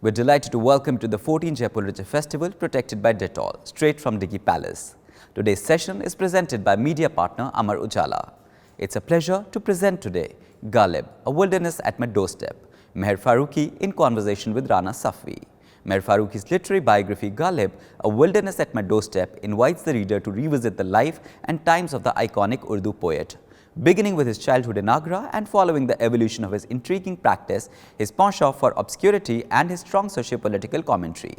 We're delighted to welcome to the 14th Jaipur Literature Festival protected by Dettol, straight from Diggi Palace. Today's session is presented by media partner Amar Ujala. It's a pleasure to present today Ghalib, A Wilderness at My Doorstep, Mehr Farooqi in conversation with Rana Safvi. Mehr Farooqi's literary biography Ghalib, A Wilderness at My Doorstep invites the reader to revisit the life and times of the iconic Urdu poet. Beginning with his childhood in Agra and following the evolution of his intriguing practice, his penchant for obscurity and his strong socio-political commentary.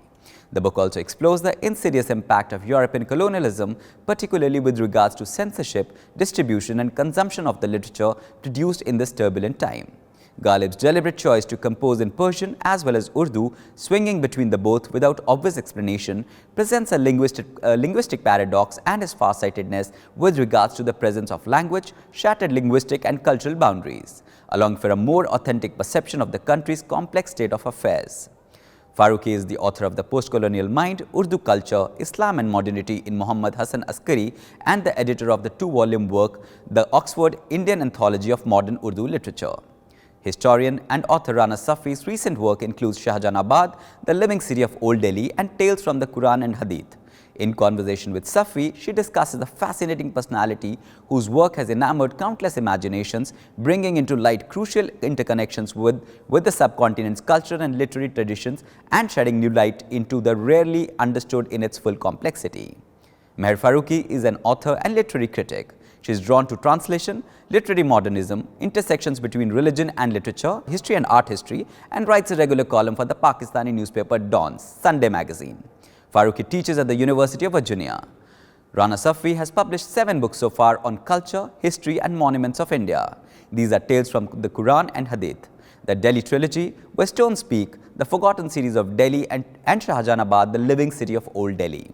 The book also explores the insidious impact of European colonialism, particularly with regards to censorship, distribution and consumption of the literature produced in this turbulent time. Ghalib's deliberate choice to compose in Persian as well as Urdu, swinging between the both without obvious explanation, presents a linguistic paradox and his far-sightedness with regards to the presence of language, shattered linguistic and cultural boundaries, along for a more authentic perception of the country's complex state of affairs. Farooqi is the author of The Post-Colonial Mind, Urdu Culture, Islam and Modernity in Muhammad Hassan Askari and the editor of the two-volume work, The Oxford Indian Anthology of Modern Urdu Literature. Historian and author Rana Safvi's recent work includes Shahjahanabad, the living city of Old Delhi, and tales from the Quran and Hadith. In conversation with Safvi, she discusses a fascinating personality whose work has enamored countless imaginations, bringing into light crucial interconnections with the subcontinent's cultural and literary traditions and shedding new light into the rarely understood in its full complexity. Mehr Farooqi is an author and literary critic. She is drawn to translation, literary modernism, intersections between religion and literature, history and art history, and writes a regular column for the Pakistani newspaper Dawn's Sunday magazine. Farooqi teaches at the University of Virginia. Rana Safvi has published 7 books so far on culture, history and monuments of India. These are tales from the Quran and Hadith, the Delhi trilogy, Where Stones Speak, the Forgotten series of Delhi and Shahjahanabad, the living city of Old Delhi.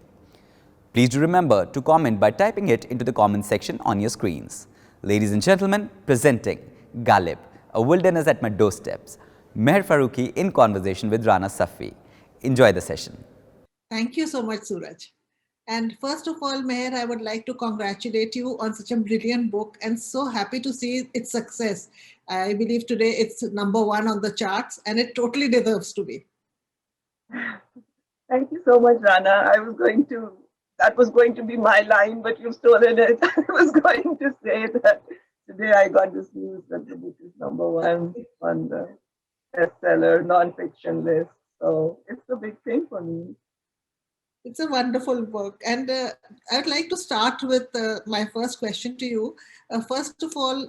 Please do remember to comment by typing it into the comment section on your screens. Ladies and gentlemen, presenting Ghalib, A Wilderness at My Doorsteps, Mehr Farooqi in conversation with Rana Safvi. Enjoy the session. Thank you so much, Suraj. And first of all, Mehr, I would like to congratulate you on such a brilliant book and so happy to see its success. I believe today it's #1 on the charts and it totally deserves to be. Thank you so much, Rana. That was going to be my line, but you've stolen it. I was going to say that today I got this news that the book is #1 on the bestseller non-fiction list. So it's a big thing for me. It's a wonderful book. And I'd like to start with my first question to you. First of all,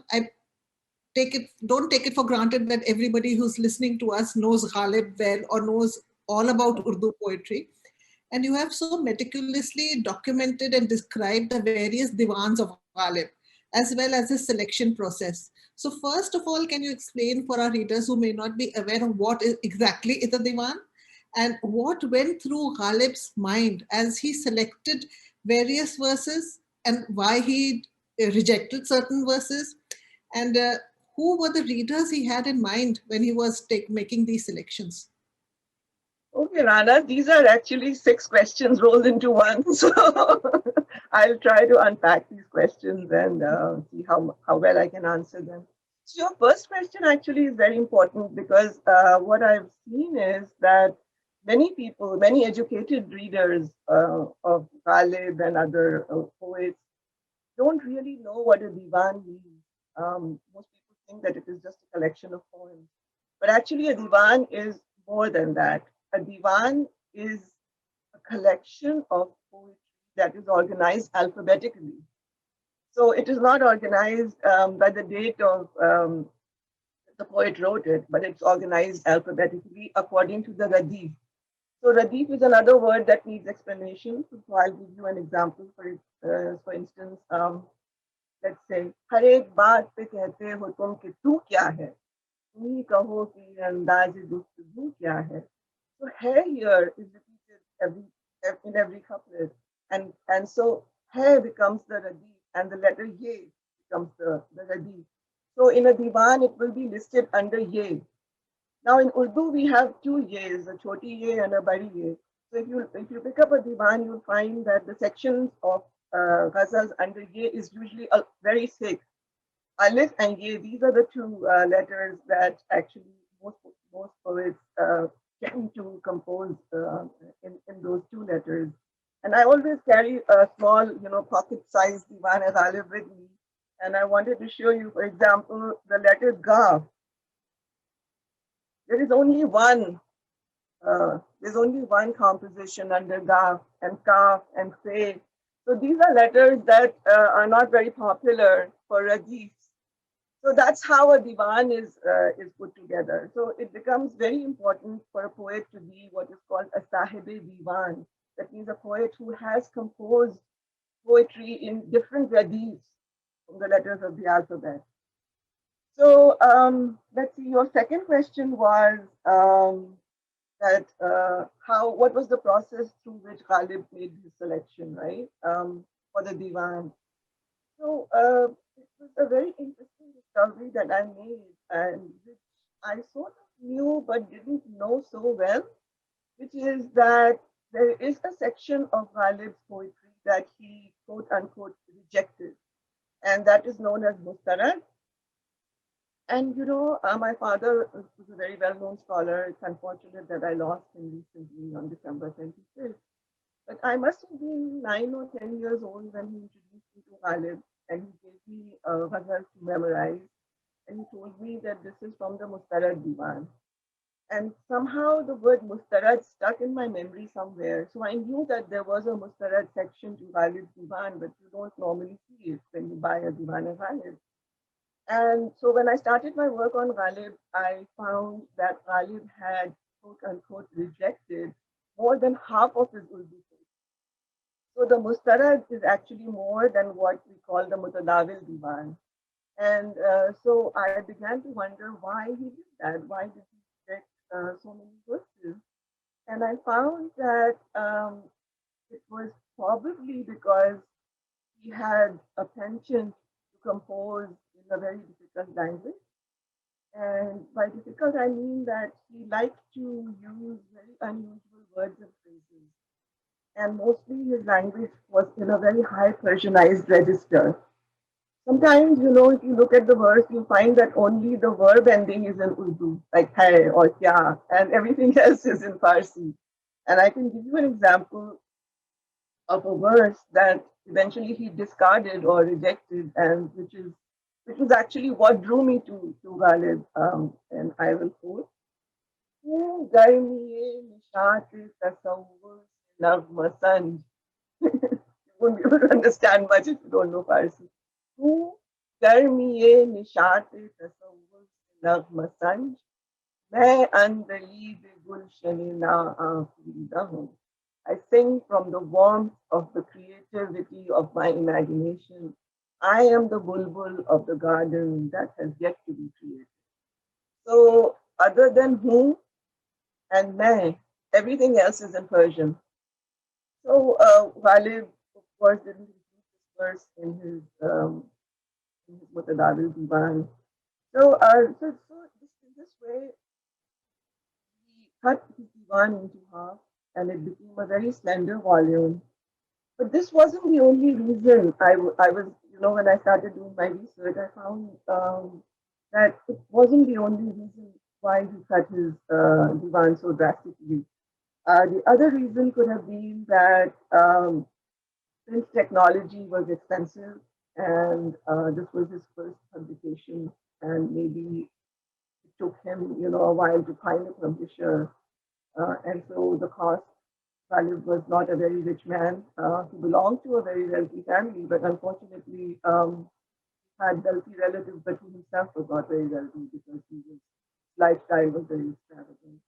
don't take it for granted that everybody who's listening to us knows Ghalib well or knows all about Urdu poetry. And you have so meticulously documented and described the various divans of Ghalib, as well as his selection process. So first of all, can you explain for our readers who may not be aware of what exactly is a divan? And what went through Ghalib's mind as he selected various verses and why he rejected certain verses? And who were the readers he had in mind when he was making these selections? Okay, Rana, these are actually 6 questions rolled into one. So I'll try to unpack these questions and see how well I can answer them. So your first question actually is very important because what I've seen is that many people, many educated readers of Ghalib and other poets don't really know what a divan means. Most people think that it is just a collection of poems. But actually a divan is more than that. A divan is a collection of poetry that is organized alphabetically. So it is not organized by the date of the poet wrote it, but it's organized alphabetically according to the radif. So radif is another word that needs explanation. So I'll give you an example. For instance, let's say, हर एक बात पे कहते हो तुम कि तू क्या है, तुम ही कहो कि अंदाज़े गुफ्तगू क्या है. So hai here is repeated in every couplet, and so hai becomes the radif, and the letter ye becomes the radif. So in a divan, it will be listed under ye. Now in Urdu, we have 2 ye's, a choti ye and a badi ye. So if you pick up a divan, you'll find that the sections of ghazals under ye is usually very thick. Alif and ye, these are the 2 letters that actually most poets tend to compose in those two letters. And I always carry a small, pocket-sized Diwan-e-Ghalib with me. And I wanted to show you, for example, the letter Ga. There is only one. There's only one composition under Ga and Kaf and Fe. So these are letters that are not very popular for Radifs. So that's how a divan is put together. So it becomes very important for a poet to be what is called a sahibe divan. That means a poet who has composed poetry in different radifs from the letters of the alphabet. So let's see. Your second question was that what was the process through which Ghalib made his selection, right, for the divan? So it was a very interesting discovery that I made, and which I sort of knew but didn't know so well, which is that there is a section of Ghalib's poetry that he quote unquote rejected, and that is known as Mustarad. And my father was a very well-known scholar. It's unfortunate that I lost him recently on December 25th. But I must have been 9 or 10 years old when he introduced me to Ghalib, and he gave me a ghazal to memorize. And he told me that this is from the Mustarad Diwan. And somehow the word Mustarad stuck in my memory somewhere. So I knew that there was a Mustarad section to Ghalib's Diwan, but you don't normally see it when you buy a Diwan of Ghalib. And so when I started my work on Ghalib, I found that Ghalib had, quote unquote, rejected more than half of his Urdu poetry. So the Mustarad is actually more than what we call the Mutadawil Diwan. And so I began to wonder why he did that. Why did he reject so many verses? And I found that it was probably because he had a penchant to compose in a very difficult language. And by difficult, I mean that he liked to use very unusual words and phrases. And mostly his language was in a very high Persianized register. Sometimes, if you look at the verse, you find that only the verb ending is in Urdu, like hai or kya, and everything else is in Farsi. And I can give you an example of a verse that eventually he discarded or rejected, and which was actually what drew me to Ghalib, and I will quote. "Garmiye nishat tasawwur se nagma sanj." You won't be able to understand much if you don't know Farsi. "Garmiye nishat tasawwur se nagma sanj. मैं अंदलीब गुलशन ना आफरीदा हूँ." I sing from the warmth of the creativity of my imagination. I am the bulbul of the garden that has yet to be created. So, other than whom and मैं, everything else is in Persian. So, Ghalib, of course, didn't include this verse in his Mutadawil Diwan. So, this way, he cut his Diwan into half, and it became a very slender volume. But this wasn't the only reason I was, when I started doing my research, I found that it wasn't the only reason why he cut his divan so drastically. The other reason could have been that since technology was expensive and this was his first publication, and maybe it took him, a while to find a publisher. And so the cost, Ghalib was not a very rich man. He belonged to a very wealthy family, but unfortunately had wealthy relatives, but he himself was not very wealthy because his lifestyle was very extravagant.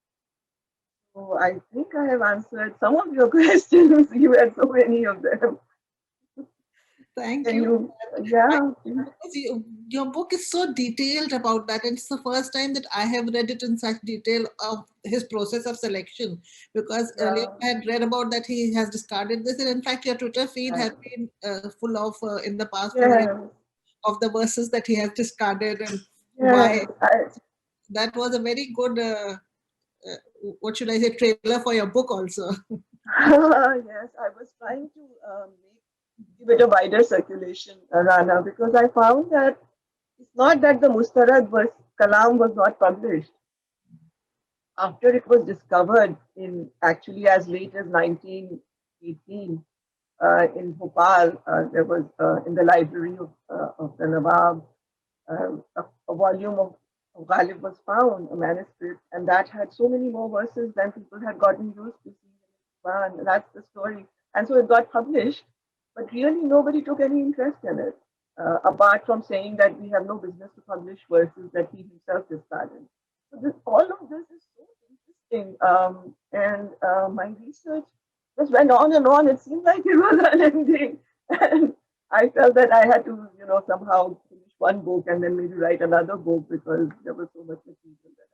So I think I have answered some of your questions. You had so many of them. Thank you. Yeah. Your book is so detailed about that. And it's the first time that I have read it in such detail of his process of selection. Because earlier I had read about that he has discarded this. And in fact, your Twitter feed has been full of, in the past, of the verses that he has discarded and why. That was a very good, what should I say, trailer for your book also. Yes, I was trying to give it a wider circulation, Rana, because I found that it's not that the Mustarad Kalam was not published. after it was discovered in actually as late as 1918 in Bhopal, there was in the library of the Nawab, a volume of Ghalib was found, a manuscript, and that had so many more verses than people had gotten used to seeing in the Quran. That's the story. And so it got published, but really nobody took any interest in it, apart from saying that we have no business to publish verses that he himself discarded. So all of this is so interesting. And my research just went on and on. It seemed like it was unending. And I felt that I had to, somehow finish one book and then maybe write another book because there was so much material that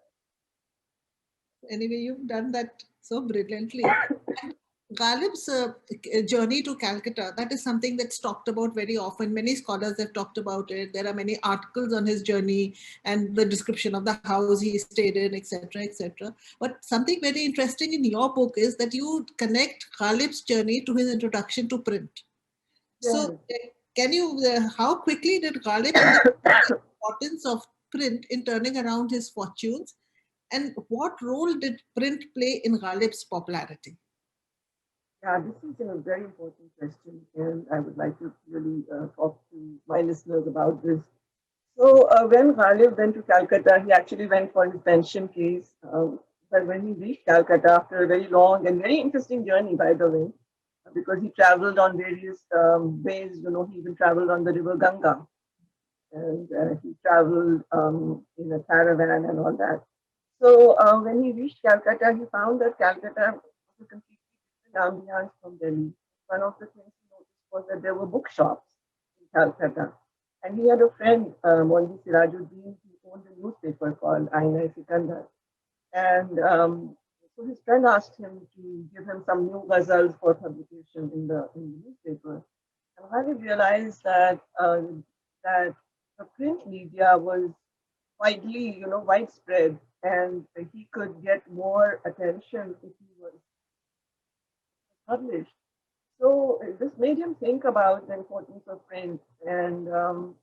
Anyway, you've done that so brilliantly. And Ghalib's journey to Calcutta, that is something that's talked about very often. Many scholars have talked about it. There are many articles on his journey and the description of the house he stayed in, etc., etc. But something very interesting in your book is that you connect Ghalib's journey to his introduction to print. So can you, how quickly did Ghalib understand the importance of print in turning around his fortunes? And what role did print play in Ghalib's popularity? Yeah, this is a very important question, and I would like to really talk to my listeners about this. So, when Ghalib went to Calcutta, he actually went for his pension case. But when he reached Calcutta after a very long and very interesting journey, by the way, because he traveled on various ways, he even traveled on the river Ganga, and he traveled in a caravan and all that. So, when he reached Calcutta, he found that Calcutta was a completely ambiance from Delhi. One of the things he noticed was that there were bookshops in Calcutta. And he had a friend, Maulvi Sirajuddin, who owned a newspaper called Aina Sikandar. And so his friend asked him to give him some new ghazals for publication in the newspaper. And Khalid realized that that the print media was widespread, and he could get more attention if he was published. So this made him think about the importance of print. And while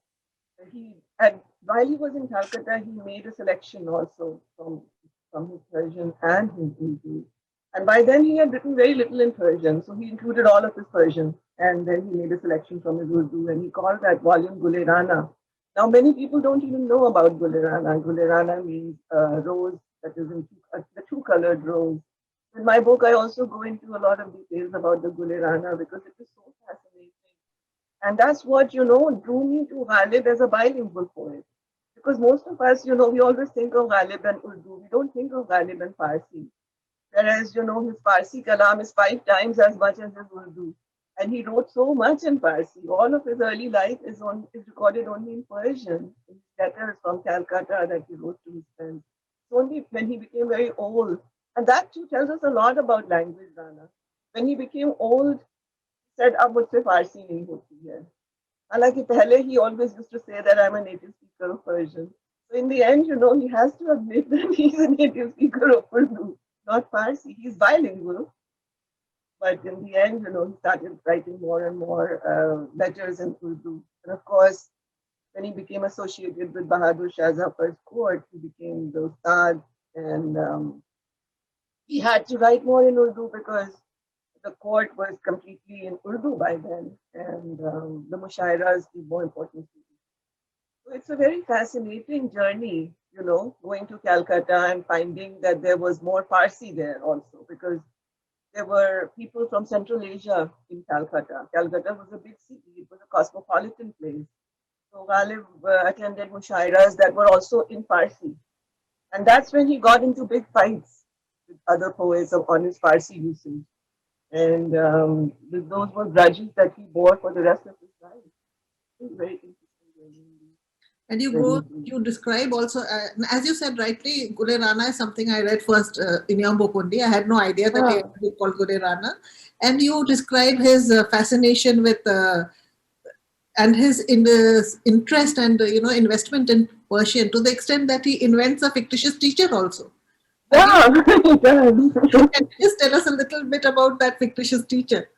he was in Calcutta, he made a selection also from his Persian and his Urdu. And by then he had written very little in Persian, so he included all of his Persian. And then he made a selection from his Urdu, and he called that volume Gule Rana. Now many people don't even know about Gule Rana. Gule Rana means rose that is in the two-colored rose. In my book, I also go into a lot of details about the Gule Rana because it is so fascinating. And that's what, drew me to Ghalib as a bilingual poet. Because most of us, we always think of Ghalib and Urdu. We don't think of Ghalib and Farsi. Whereas, his Farsi kalam is 5 times as much as his Urdu. And he wrote so much in Farsi. All of his early life is recorded only in Persian, in letters from Calcutta that he wrote to his friends. It's only when he became very old. And that too tells us a lot about language, Rana. When he became old, he said, "Ab mujhse Farsi nahi hoti hai." Halaki pehle he always used to say that I'm a native speaker of Persian. So in the end, he has to admit that he's a native speaker of Urdu, not Farsi. He's bilingual. But in the end, he started writing more and more letters in Urdu. And of course, when he became associated with Bahadur Shah Zafar's court, he became the Ustad, and he had to write more in Urdu because the court was completely in Urdu by then, and the mushairas gave more importance to it. So it's a very fascinating journey, going to Calcutta and finding that there was more Farsi there also, because there were people from Central Asia in Calcutta. Calcutta was a big city, it was a cosmopolitan place. So Ghalib attended mushairas that were also in Farsi. And that's when he got into big fights with other poets on his Farsi usage. And those were grudges that he bore for the rest of his life. It was very interesting. And you describe also, as you said rightly, Gule Rana is something I read first in your book only. I had no idea that he had a book called Gule Rana. And you describe his fascination with and his interest and investment in Persian to the extent that he invents a fictitious teacher also. Yeah, he does. Can you just tell us a little bit about that fictitious teacher?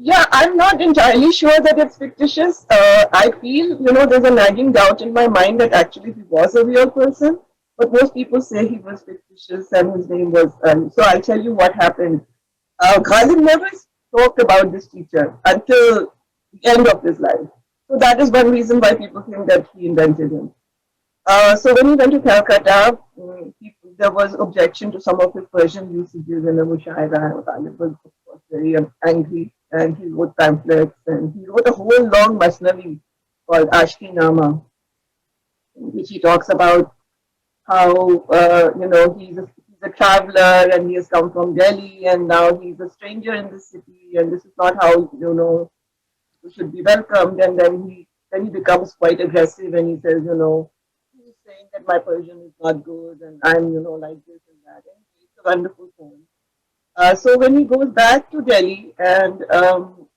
Yeah, I'm not entirely sure that it's fictitious. I feel, there's a nagging doubt in my mind that actually he was a real person. but most people say he was fictitious and his name was. So I'll tell you what happened. Ghalib never talked about this teacher until the end of his life. So that is one reason why people think that he invented him. So when he went to Calcutta, there was objection to some of his Persian usages in the Mushaira, and Ghalib was, of course, very angry, and he wrote pamphlets, and he wrote a whole long Masnavi called Ashki Nama, in which he talks about how he's a traveler and he has come from Delhi and now he's a stranger in the city and this is not how you should be welcomed. And then he becomes quite aggressive and he says, he's saying that my Persian is not good and I'm like this and that. And it's a wonderful poem. So when he goes back to Delhi and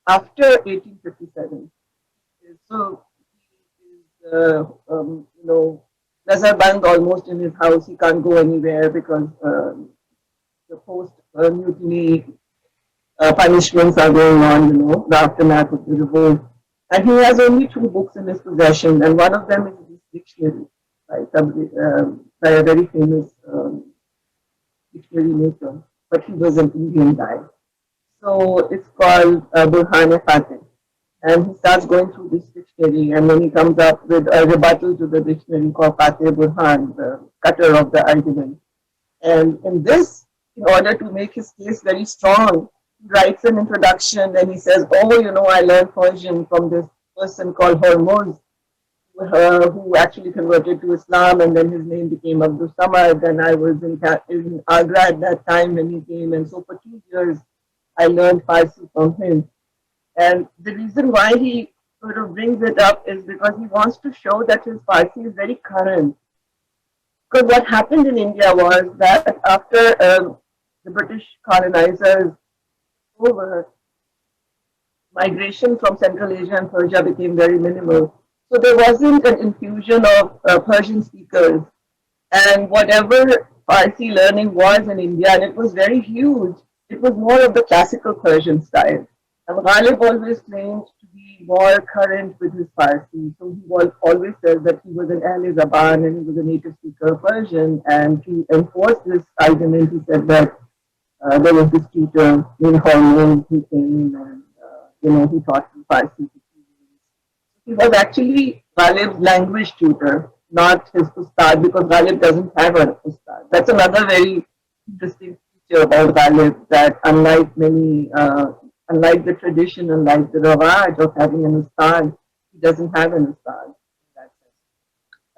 after 1857, so he is Nazarband almost in his house. He can't go anywhere because the post-mutiny punishments are going on, the aftermath of the revolt. And he has only 2 books in his possession, and one of them is this dictionary by a very famous dictionary maker, but he was an Indian guy. So it's called Mehr Afshan. And he starts going through this dictionary, and then he comes up with a rebuttal to the dictionary called Fateh Burhan, the cutter of the argument. And in this, in order to make his case very strong, he writes an introduction and he says, I learned Persian from this person called Hormuz, who actually converted to Islam, and then his name became Abdul Samad, and I was in Agra at that time when he came, and so for 2 years I learned Farsi from him. And the reason why he sort of brings it up is because he wants to show that his Farsi is very current. Because what happened in India was that after the British colonizers over, migration from Central Asia and Persia became very minimal. So there wasn't an infusion of Persian speakers. And whatever Farsi learning was in India, and it was very huge, it was more of the classical Persian style. And Ghalib always claimed to be more current with his Farsi. So he always said that he was an Ahl Zaban and he was a native speaker of Persian. And to enforce this argument, he said that there was this tutor in Hormuz who came and he taught him Farsi. He was actually Ghalib's language tutor, not his ustad, because Ghalib doesn't have an ustad. That's another very interesting feature about Ghalib, that unlike the tradition, unlike the rawaj of having an ustad, he doesn't have an ustad.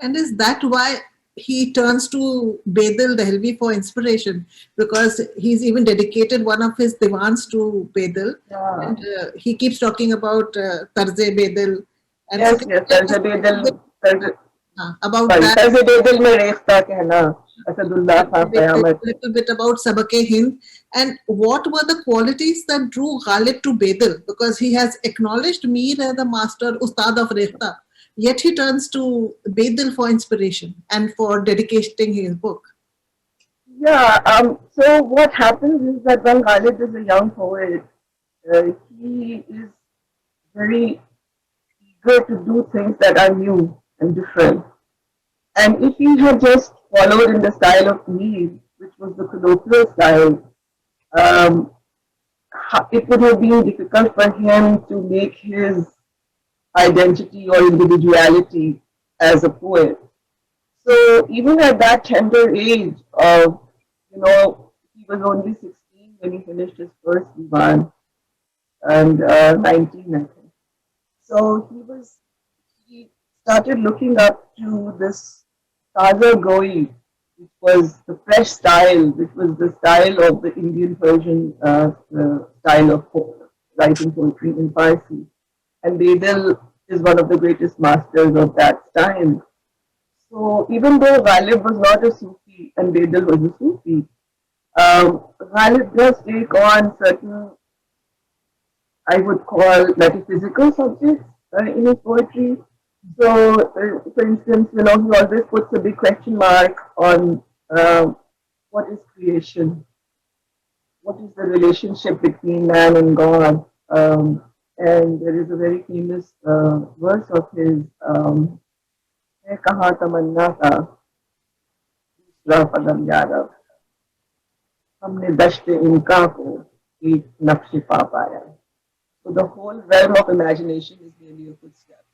And is that why he turns to Bedil Dehlvi for inspiration? Because he's even dedicated one of his divans to Bedil. Yeah. And he keeps talking about Tarze Bedil. And yes, Tarze Bedil. About that. Tarze Bedil mein rekhta kehna. Asadullah Khan Qayamat. A little bit about Sabake Hind, and what were the qualities that drew Ghalib to Bedil? Because he has acknowledged Mir as the master, Ustad of Rekhta, yet he turns to Bedil for inspiration and for dedicating his book. Yeah, so what happens is that when Ghalib is a young poet, he is very eager to do things that are new and different. And if he had just followed in the style of Mir, which was the colloquial style, it would have been difficult for him to make his identity or individuality as a poet. So even at that tender age of, he was only 16 when he finished his first divan, and 19, I think. So he started looking up to this Taza Goi, which was the fresh style, which was the style of the Indian Persian style of writing poetry in Farsi. And Bedil is one of the greatest masters of that style. So even though Ghalib was not a Sufi and Bedil was a Sufi, Ghalib does take on certain, I would call, metaphysical subjects in his poetry. So, for instance, he always puts a big question mark on what is creation, what is the relationship between man and God. And there is a very famous verse of his, "Kaha tamanna tha," रफ़दम यारब हमने दश्त इनका को एक नक्श पा पाया. So the whole realm of imagination is really a footstep.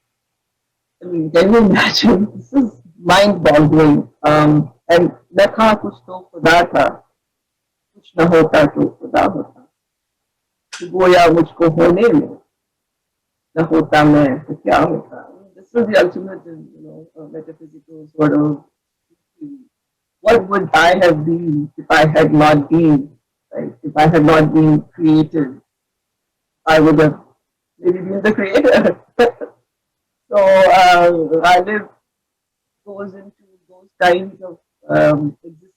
I mean, can you imagine? This is mind-boggling. And न था कुछ तो खुदा था, कुछ न होता तो खुदा होता. गोया मुझको होने में, न होता मैं तो क्या होता. This is the ultimate, metaphysical sort of. What would I have been if I had not been, right? If I had not been created, I would have maybe been the creator. So Ghalib goes into those kinds of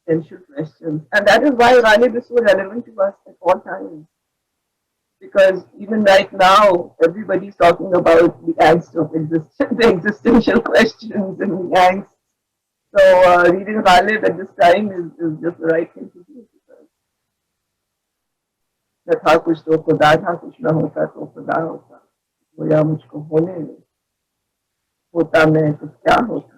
existential questions, and that is why Ghalib is so relevant to us at all times. Because even right now, everybody's talking about the angst of the existential questions and the angst. So reading Ghalib at this time is just the right thing to do. न था कुछ तो खुदा था, कुछ न होता तो खुदा होता. गोया मुझको होने में, होता मैं तो क्या होता.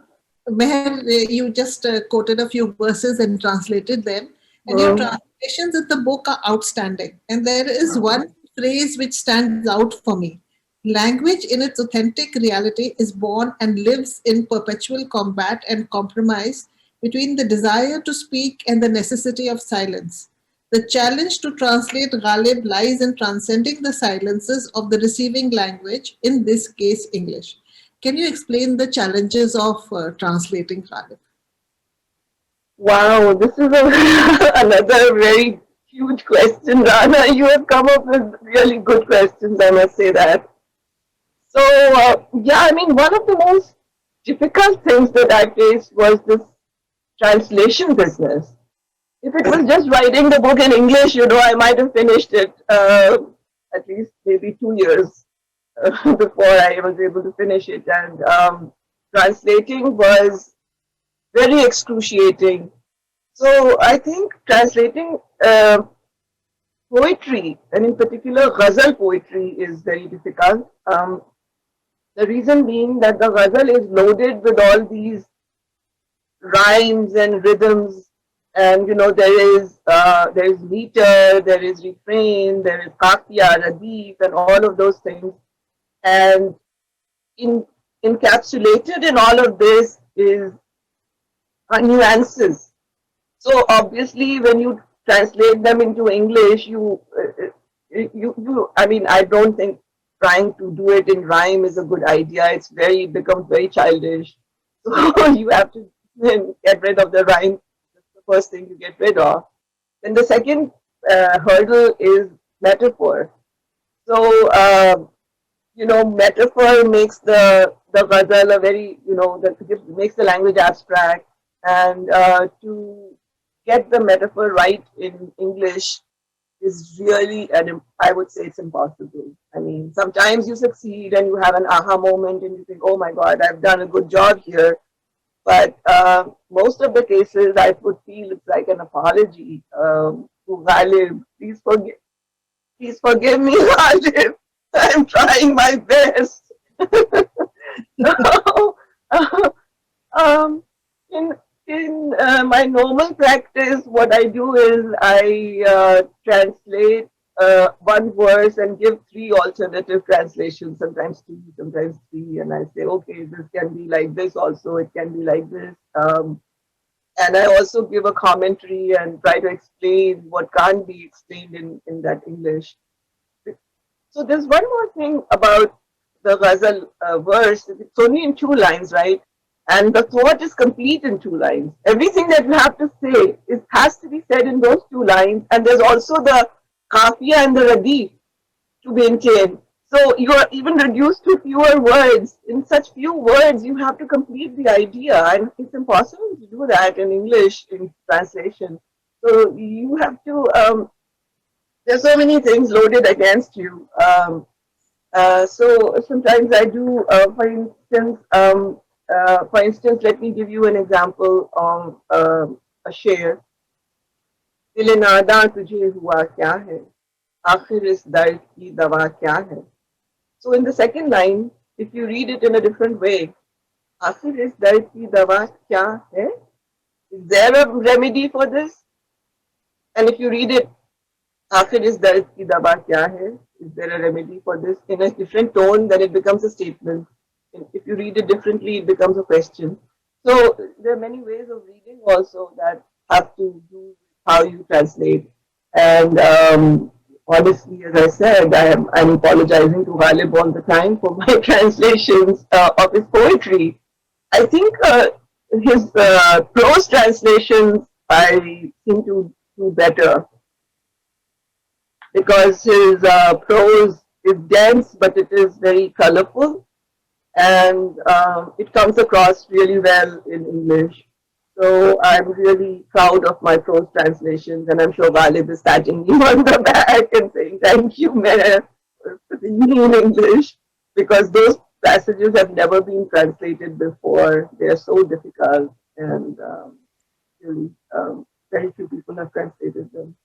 Mehr, you just quoted a few verses and translated them, and your translations in the book are outstanding. And there is one phrase which stands out for me. Language in its authentic reality is born and lives in perpetual combat and compromise between the desire to speak and the necessity of silence. The challenge to translate Ghalib lies in transcending the silences of the receiving language, in this case English. Can you explain the challenges of translating Ghalib? Wow, this is another very huge question, Rana. You have come up with really good questions, I must say that. So, yeah, I mean, one of the most difficult things that I faced was this translation business. If it was just writing the book in English, I might have finished it at least maybe 2 years before I was able to finish it. And translating was very excruciating. So I think translating poetry, and in particular ghazal poetry, is very difficult. The reason being that the ghazal is loaded with all these rhymes and rhythms. And there is meter, there is refrain, there is kafiya, radif, and all of those things. And encapsulated in all of this is nuances. So obviously, when you translate them into English, I mean, I don't think trying to do it in rhyme is a good idea. It becomes very childish. So you have to get rid of the rhyme. First thing you get rid of. Then the second hurdle is metaphor. So, metaphor makes the ghazal a very, makes the language abstract. And to get the metaphor right in English is really, I would say it's impossible. I mean, sometimes you succeed and you have an aha moment and you think, oh my God, I've done a good job here. But most of the cases, I would feel it's like an apology to Ghalib. Please forgive me, Ghalib. I'm trying my best. So, in my normal practice, what I do is I translate one verse and give 3 alternative translations, sometimes 2, sometimes 3, and I say, okay, this can be like this also, it can be like this. And I also give a commentary and try to explain what can't be explained in that English. So there's one more thing about the ghazal verse. It's only in 2 lines, right? And the thought is complete in 2 lines. Everything that you have to say has to be said in those 2 lines. And there's also the kafiya and the radif to maintain. So you are even reduced to fewer words. In such few words, you have to complete the idea. And it's impossible to do that in English in translation. So you have to, there's so many things loaded against you. So sometimes I do, for instance, let me give you an example of a share. दिल नादा तुझे हुआ क्या है, आखिर इस दर्द की दवा क्या है. So in the second line, if you read it in a different way, आखिर इस दर्द की दवा क्या है, Is there a remedy for this? And if you read it, आखिर इस दर्द की दवा क्या है? Is there a remedy for this? In a different tone, then it becomes a statement. And if you read it differently, it becomes a question. So there are many ways of reading also that have to do with how you translate. And honestly, as I said, I'm apologizing to Ghalib all the time for my translations of his poetry. I think his prose translations I seem to do better because his prose is dense, but it is very colorful and it comes across really well in English. So I'm really proud of my prose translations, and I'm sure Ghalib is patting me on the back and saying, "Thank you, Mehr, for putting me in English," because those passages have never been translated before. They are so difficult, and really, very few people have translated them.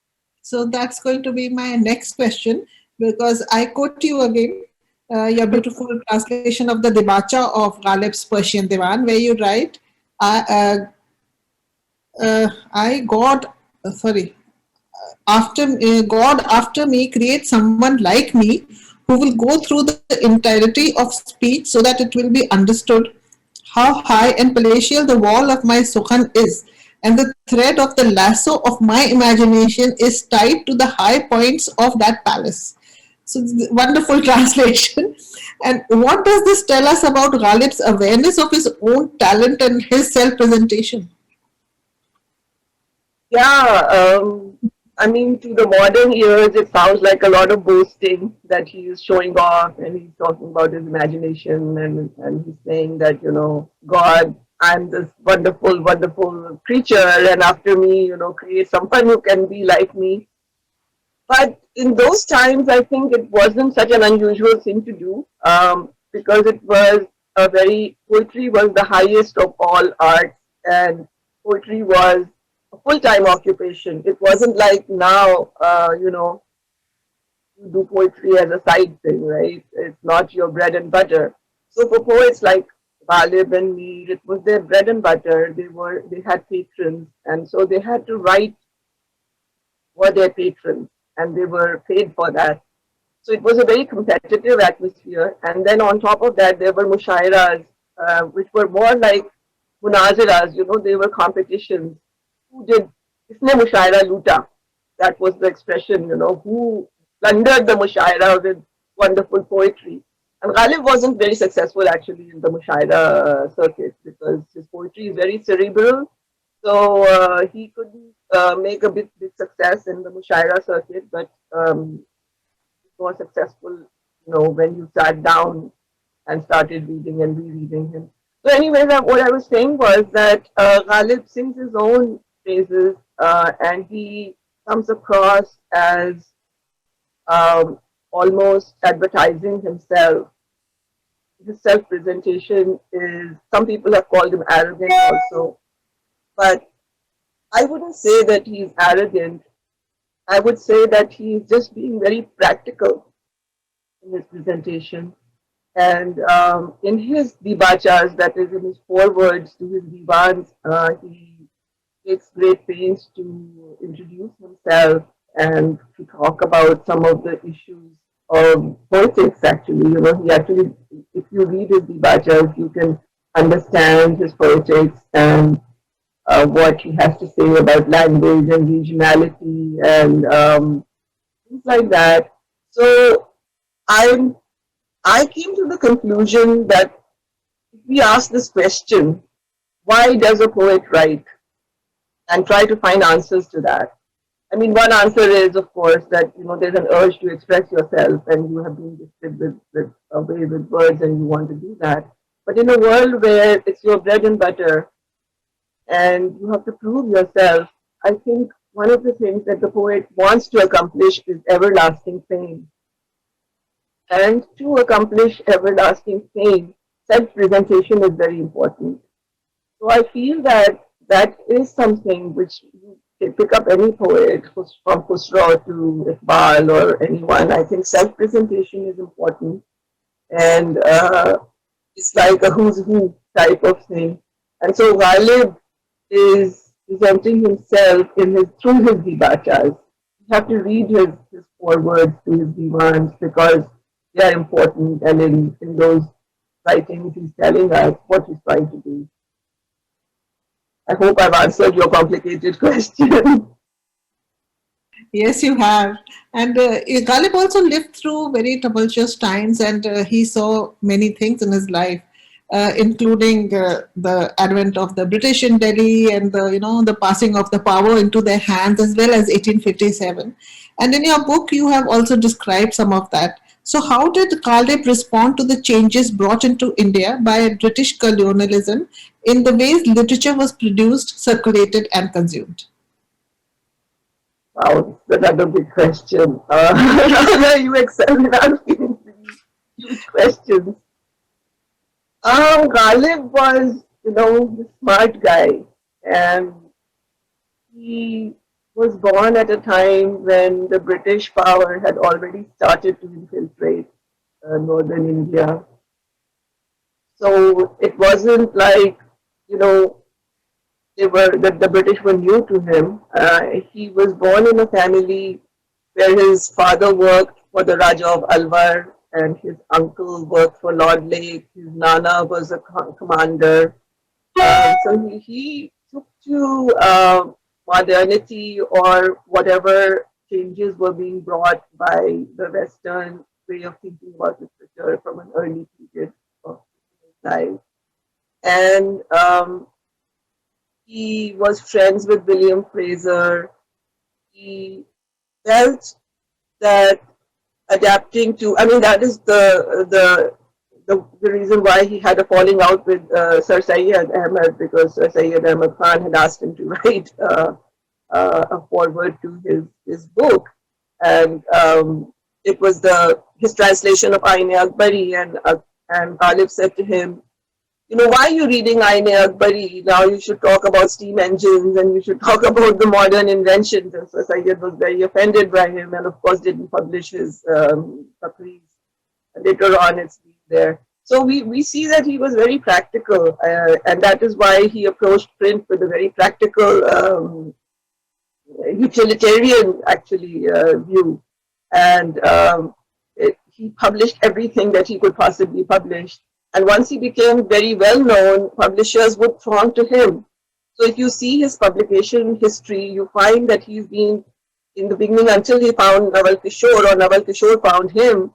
So that's going to be my next question, because I quote you again, your beautiful translation of the Debacha of Ghalib's Persian Divan, where you write, God, after me, create someone like me who will go through the entirety of speech so that it will be understood how high and palatial the wall of my sukhan is, and the thread of the lasso of my imagination is tied to the high points of that palace. So, wonderful translation. And what does this tell us about Ghalib's awareness of his own talent and his self-presentation? Yeah, I mean, to the modern ears, it sounds like a lot of boasting that he is showing off and he's talking about his imagination and he's saying that, God, I'm this wonderful, wonderful creature, and after me, create someone who can be like me. But in those times, I think it wasn't such an unusual thing to do because it was poetry was the highest of all arts, and poetry was a full-time occupation. It wasn't like now, you do poetry as a side thing, right? It's not your bread and butter. So for poets like Ghalib and me, it was their bread and butter. They had patrons, and so they had to write for their patrons, and they were paid for that. So it was a very competitive atmosphere. And then on top of that, there were mushairas, which were more like munaziras. They were competitions. Who did Isne Mushaira Luta? That was the expression, who plundered the Mushaira with wonderful poetry. And Ghalib wasn't very successful actually in the Mushaira circuit because his poetry is very cerebral. So he couldn't make a big success in the Mushaira circuit, but more successful, when you sat down and started reading and rereading him. So anyways, what I was saying was that Ghalib sings his own phrases and he comes across as almost advertising himself. His self-presentation is, some people have called him arrogant also, but I wouldn't say that he's arrogant. I would say that he's just being very practical in his presentation. And in his dibachas, that is in his forewords to his divans, he takes great pains to introduce himself and to talk about some of the issues of politics. Actually, he actually, if you read his dibachas, you can understand his politics and what he has to say about language and regionality and things like that. So I came to the conclusion that if we ask this question, why does a poet write? And try to find answers to that. I mean, one answer is, of course, that there's an urge to express yourself, and you have been gifted with words, and you want to do that. But in a world where it's your bread and butter, and you have to prove yourself, I think one of the things that the poet wants to accomplish is everlasting fame. And to accomplish everlasting fame, self-presentation is very important. So I feel that is something which you can pick up any poet, from Khusro to Iqbal or anyone. I think self-presentation is important. And it's like a who's who type of thing. And so Ghalib is presenting himself through his dibachas. You have to read his forewords to his divans because they are important, and in those writings he's telling us what he's trying to do. I hope I've answered your complicated question. Yes, you have. And Ghalib also lived through very tumultuous times, and he saw many things in his life, including the advent of the British in Delhi and the passing of the power into their hands, as well as 1857. And in your book, you have also described some of that. So, how did Ghalib respond to the changes brought into India by British colonialism in the ways literature was produced, circulated, and consumed? Wow, that's another big question. Rana, you excel in asking these huge questions. Ghalib was, the smart guy, and he was born at a time when the British power had already started to infiltrate northern India. So it wasn't like, the British were new to him. He was born in a family where his father worked for the Raja of Alwar and his uncle worked for Lord Lake. His nana was a commander. So he took to modernity or whatever changes were being brought by the Western way of thinking about literature from an early period of his life. And he was friends with William Fraser. He felt that adapting to, that is the reason why he had a falling out with Sir Syed Ahmed, because Sir Syed Ahmed Khan had asked him to write a foreword to his book. And it was his translation of Aine Akbari, and Ghalib said to him, why are you reading Aine Akbari? Now you should talk about steam engines and you should talk about the modern inventions. And so Syed was very offended by him and of course didn't publish his Taqreers. Later on it's there. So we see that he was very practical and that is why he approached print with a very practical utilitarian actually view. And he published everything that he could possibly publish. And once he became very well known, publishers would throng to him. So if you see his publication history, you find that he's been, in the beginning, until he found Nawal Kishore or Nawal Kishore found him,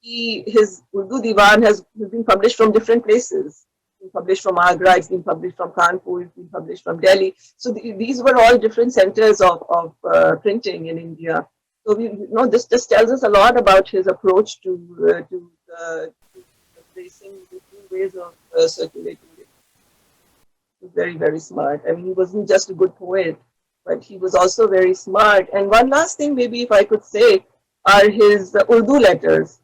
his Urdu Diwan has been published from different places. It's been published from Agra, it's been published from Kanpur, it's been published from Delhi. So these were all different centers of printing in India. So this just tells us a lot about his approach to tracing different ways of circulating it. He was very, very smart. He wasn't just a good poet, but he was also very smart. And one last thing, maybe if I could say, are his Urdu letters,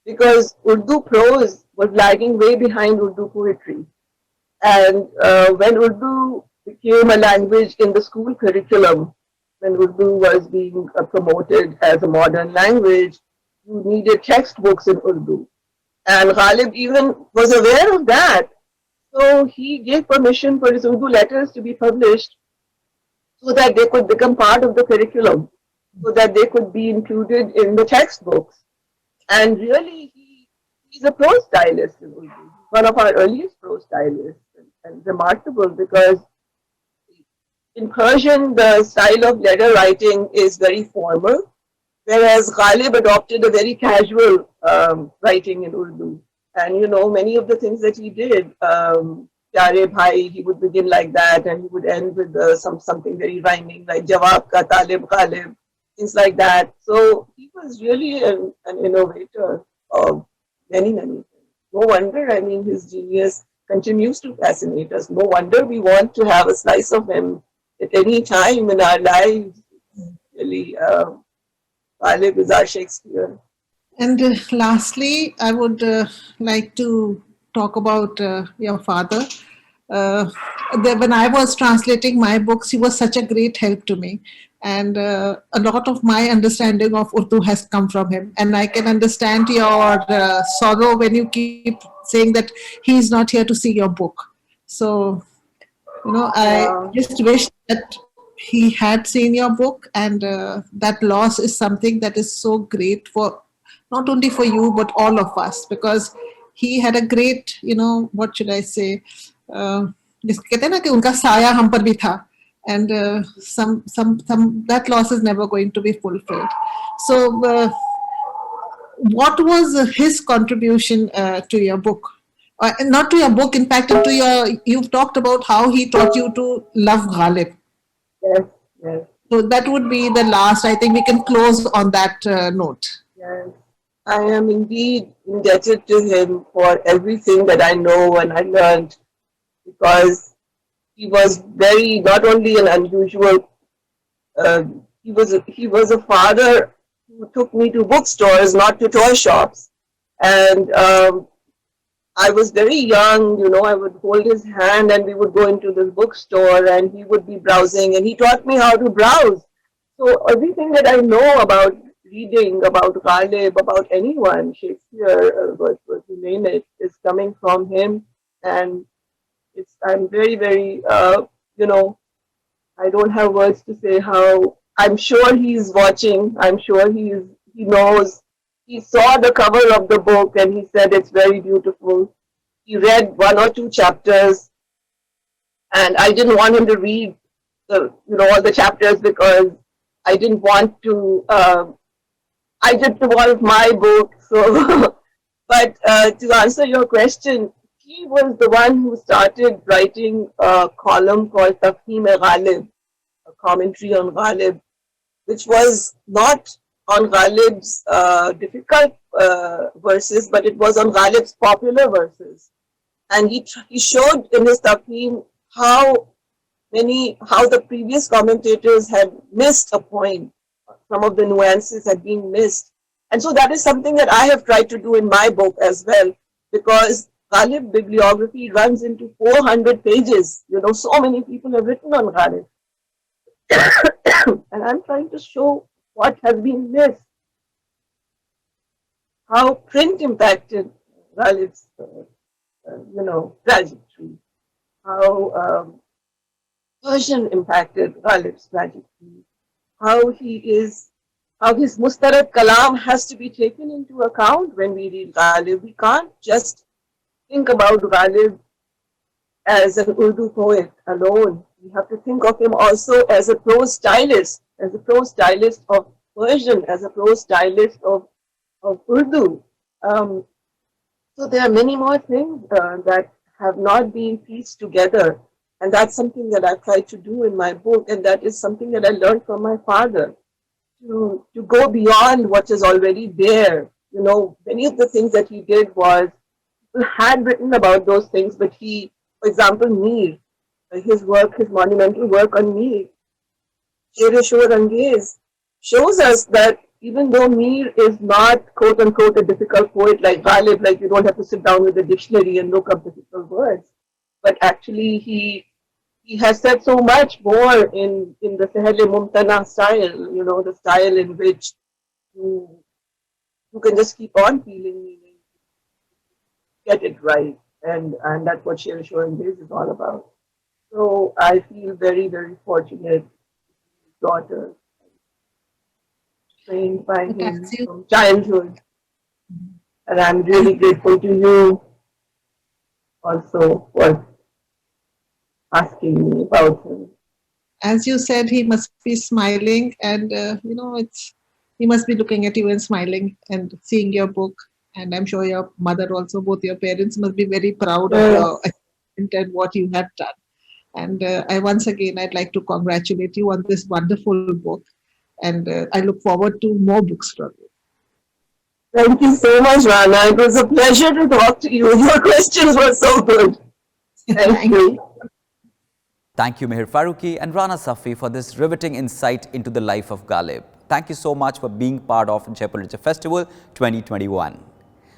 because Urdu prose was lagging way behind Urdu poetry. And when Urdu became a language in the school curriculum, when Urdu was being promoted as a modern language, you needed textbooks in Urdu. And Ghalib even was aware of that. So he gave permission for his Urdu letters to be published so that they could become part of the curriculum, so that they could be included in the textbooks. And really, he's a prose stylist in Urdu. One of our earliest prose stylists, and remarkable because in Persian, the style of letter writing is very formal, whereas Ghalib adopted a very casual writing in Urdu. And many of the things that he did, Pyare Bhai, he would begin like that and he would end with something very rhyming like Jawab Ka Talib Ghalib, things like that. So he was really an innovator of many, many things. No wonder, his genius continues to fascinate us. No wonder we want to have a slice of him at any time in our lives. Really, Ghalib is our Shakespeare. And lastly, I would like to talk about your father. When I was translating my books, he was such a great help to me. And a lot of my understanding of Urdu has come from him. And I can understand your sorrow when you keep saying that he is not here to see your book. So I just wish that he had seen your book, and that loss is something that is so great for not only for you but all of us, because he had a great, what should I say, जिस कहते हैं ना कि उनका साया हम पर भी था, and some that loss is never going to be fulfilled. So, what was his contribution to your book? Not to your book, in fact, to you've talked about how he taught you to love Ghalib. Yes, yes. So that would be the last. I think we can close on that note. Yes. I am indeed indebted to him for everything that I know and I learned, because he was not only an unusual, he was a father who took me to bookstores, not to toy shops. And I was very young, I would hold his hand and we would go into the bookstore and he would be browsing and he taught me how to browse. So everything that I know about reading, about Ghalib, about anyone, Shakespeare, you name it, is coming from him. And I'm very, very, I don't have words to say how. I'm sure he's watching. I'm sure he knows. He saw the cover of the book and he said it's very beautiful. He read 1 or 2 chapters, and I didn't want him to read all the chapters because I didn't want to. I didn't want my book. So, but to answer your question, he was the one who started writing a column called Mehr Ghalib, a commentary on Ghalib, which was not on Ghalib's difficult verses, but it was on Ghalib's popular verses. And he showed in his taqeem how the previous commentators had missed a point. Some of the nuances had been missed. And so that is something that I have tried to do in my book as well, because Ghalib bibliography runs into 400 pages. So many people have written on Ghalib. And I'm trying to show what has been missed, how print impacted Ghalib's, trajectory, how Persian impacted Ghalib's trajectory, how his Mustarak Kalam has to be taken into account when we read Ghalib. We can't just think about Ghalib as an Urdu poet alone. We have to think of him also as a prose stylist of Persian, as a prose stylist of Urdu. So there are many more things that have not been pieced together. And that's something that I've tried to do in my book. And that is something that I learned from my father, to go beyond what is already there. Many of the things that he did was, people had written about those things, but he, for example, Meer, his monumental work on Meer, Sher-e-Shor-Anges, shows us that even though Meer is not, quote unquote, a difficult poet like Ghalib, like you don't have to sit down with a dictionary and look up difficult words, but actually he has said so much more in the Sahl-e-Mumtana style, the style in which you can just keep on feeling meaning, get it right. And that's what Sher-e-Shor-Anges is all about. So I feel very, very fortunate, daughter, trained by him from childhood. And I'm really grateful to you also for asking me about him. As you said, he must be smiling, and he must be looking at you and smiling and seeing your book. And I'm sure your mother also, both your parents must be very proud of your achievement and what you have done. And I'd like to congratulate you on this wonderful book. And I look forward to more books from you. Thank you so much, Rana. It was a pleasure to talk to you. Your questions were so good. Thank you. Thank you, Mehr Farooqi and Rana Safvi, for this riveting insight into the life of Ghalib. Thank you so much for being part of Jaipur Literature Festival 2021.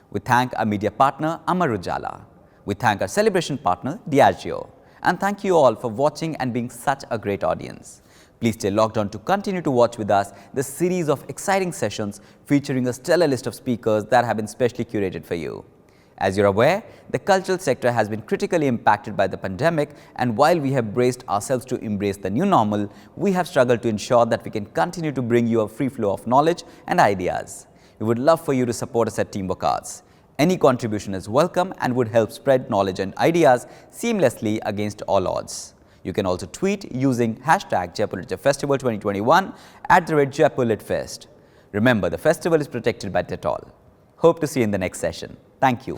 We thank our media partner, Amar Ujala. We thank our celebration partner, Diageo. And thank you all for watching and being such a great audience. Please stay logged on to continue to watch with us the series of exciting sessions featuring a stellar list of speakers that have been specially curated for you. As you're aware, the cultural sector has been critically impacted by the pandemic, and while we have braced ourselves to embrace the new normal, we have struggled to ensure that we can continue to bring you a free flow of knowledge and ideas. We would love for you to support us at Teamwork Arts. Any contribution is welcome and would help spread knowledge and ideas seamlessly against all odds. You can also tweet using hashtag Jaipur Literature Festival 2021 @Jaipur Lit Fest. Remember, the festival is protected by Dettol. Hope to see you in the next session. Thank you.